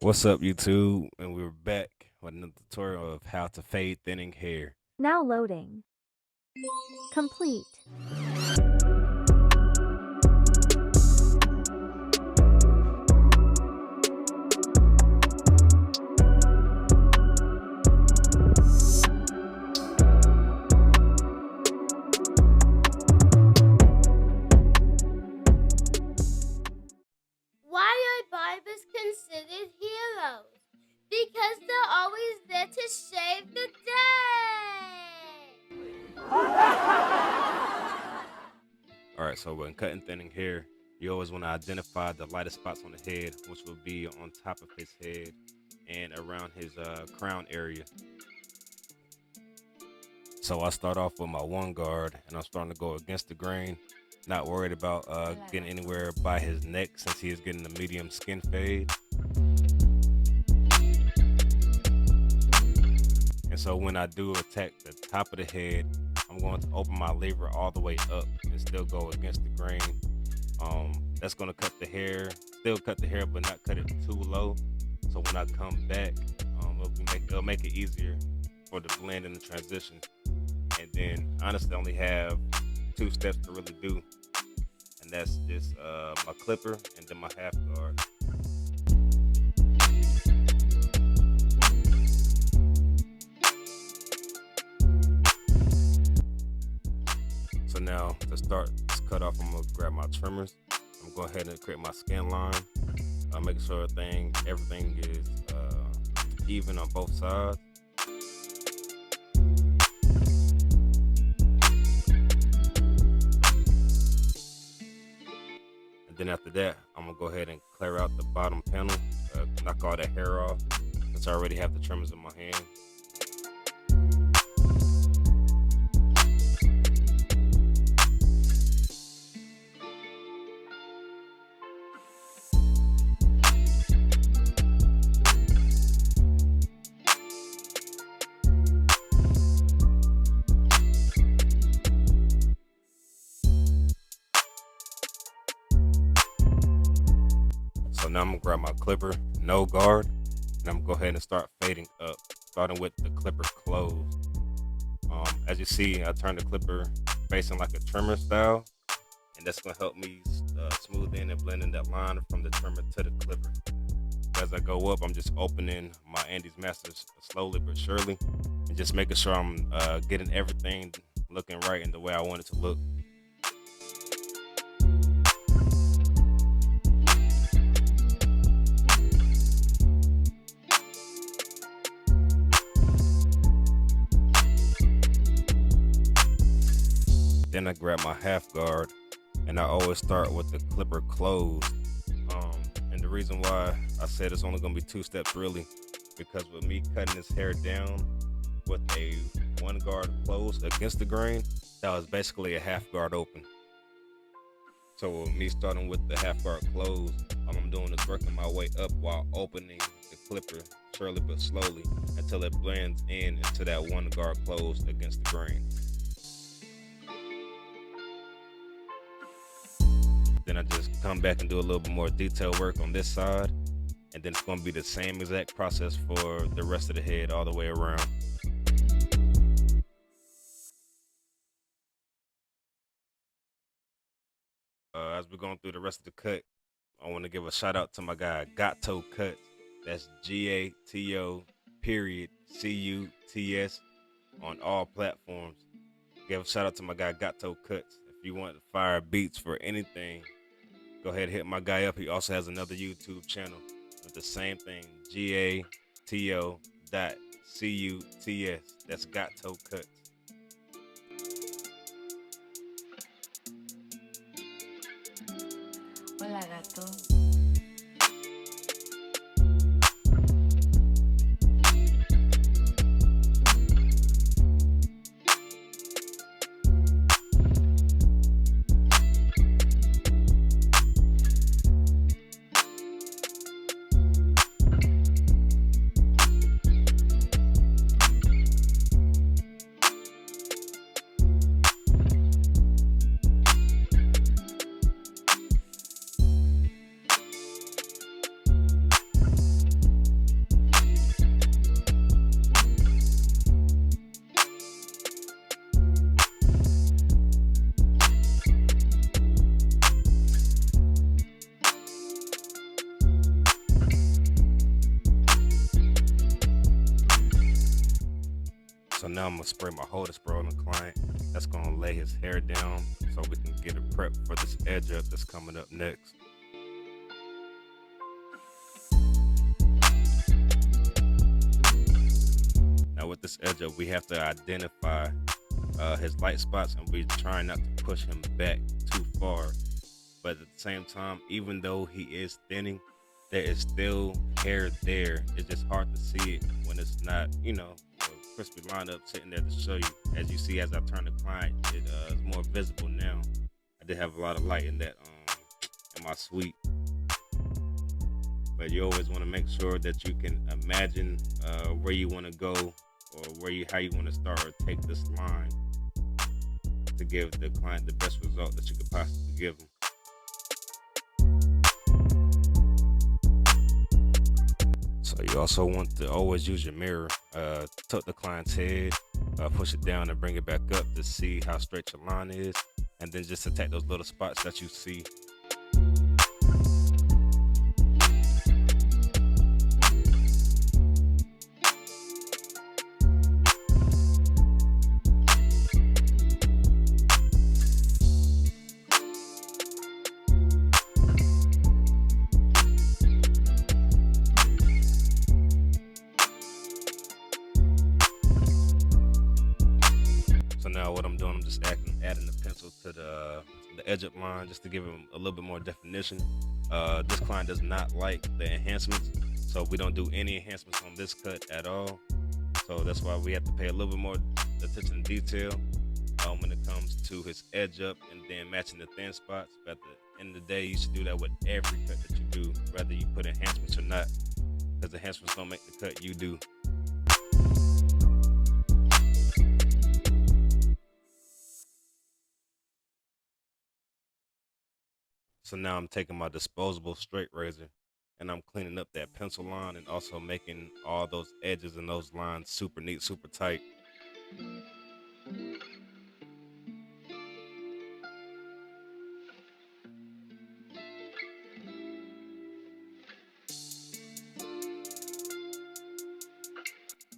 What's up, YouTube? And we're back with another tutorial of how to fade thinning hair. Now loading. Complete. Why are barbers considered heroes? Because they're always there to save the day. Alright, so when cutting thinning hair, you always want to identify the lightest spots on the head, which will be on top of his head and around his crown area. So I start off with my one guard, and I'm starting to go against the grain. Not worried about getting anywhere by his neck since he is getting a medium skin fade. And so when I do attack the top of the head, I'm going to open my lever all the way up and still go against the grain. That's going to cut the hair, still cut the hair, but not cut it too low. So when I come back, it'll make it easier for the blend and the transition. And then honestly, I only have 2 steps to really do, and that's just my clipper and then my half guard. So now to start this cut off, I'm gonna grab my trimmers. I'm gonna go ahead and create my skin line, making sure everything is even on both sides. And then after that, I'm gonna go ahead and clear out the bottom panel, knock all that hair off, since I already have the trimmers in my hand. So now I'm gonna grab my clipper, no guard, and I'm gonna go ahead and start fading up, starting with the clipper closed. As you see, I turned the clipper facing like a trimmer style, and that's gonna help me smooth in and blend in that line from the trimmer to the clipper. As I go up, I'm just opening my Andes Masters slowly but surely, and just making sure I'm getting everything looking right in the way I want it to look. Then I grab my half guard, and I always start with the clipper closed. And the reason why I said it's only gonna be 2 steps really, because with me cutting his hair down with a one guard closed against the grain, that was basically a half guard open. So with me starting with the half guard closed, all I'm doing is working my way up while opening the clipper surely but slowly until it blends in into that one guard closed against the grain. Then I just come back and do a little bit more detail work on this side, and then it's going to be the same exact process for the rest of the head all the way around. As we're going through the rest of the cut, I want to give a shout out to my guy Gato Cuts. That's GATO period CUTS on all platforms. Give a shout out to my guy Gato Cuts. If you want to fire beats for anything, go ahead and hit my guy up. He also has another YouTube channel with the same thing, GATO.CUTS. That's Gato Cuts. Hola, gato. now I'm gonna spray my holder spray on the client. That's gonna lay his hair down so we can get it prepped for this edge up that's coming up next. Now with this edge up, we have to identify his light spots, and we're trying not to push him back too far. But at the same time, even though he is thinning, there is still hair there. It's just hard to see it when it's not, you know, a crispy lineup sitting there to show you. As you see, as I turn the client, it is more visible now. I did have a lot of light in that in my suite. But you always want to make sure that you can imagine where you want to go, or how you want to start or take this line to give the client the best result that you could possibly give them. So you also want to always use your mirror, tuck the client's head, push it down and bring it back up to see how straight your line is, and then just attack those little spots that you see. So now what I'm doing, I'm just adding the pencil to the edge up line just to give him a little bit more definition. This client does not like the enhancements, so we don't do any enhancements on this cut at all. So that's why we have to pay a little bit more attention to detail when it comes to his edge up and then matching the thin spots. But at the end of the day, you should do that with every cut that you do, whether you put enhancements or not, because the enhancements don't make the cut, you do. So now I'm taking my disposable straight razor and I'm cleaning up that pencil line and also making all those edges and those lines super neat, super tight.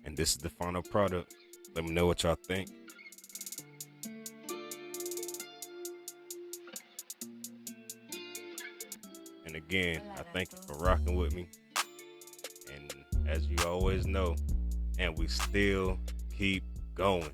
And this is the final product. Let me know what y'all think. And again, I thank you for rocking with me. And as you always know, and we still keep going.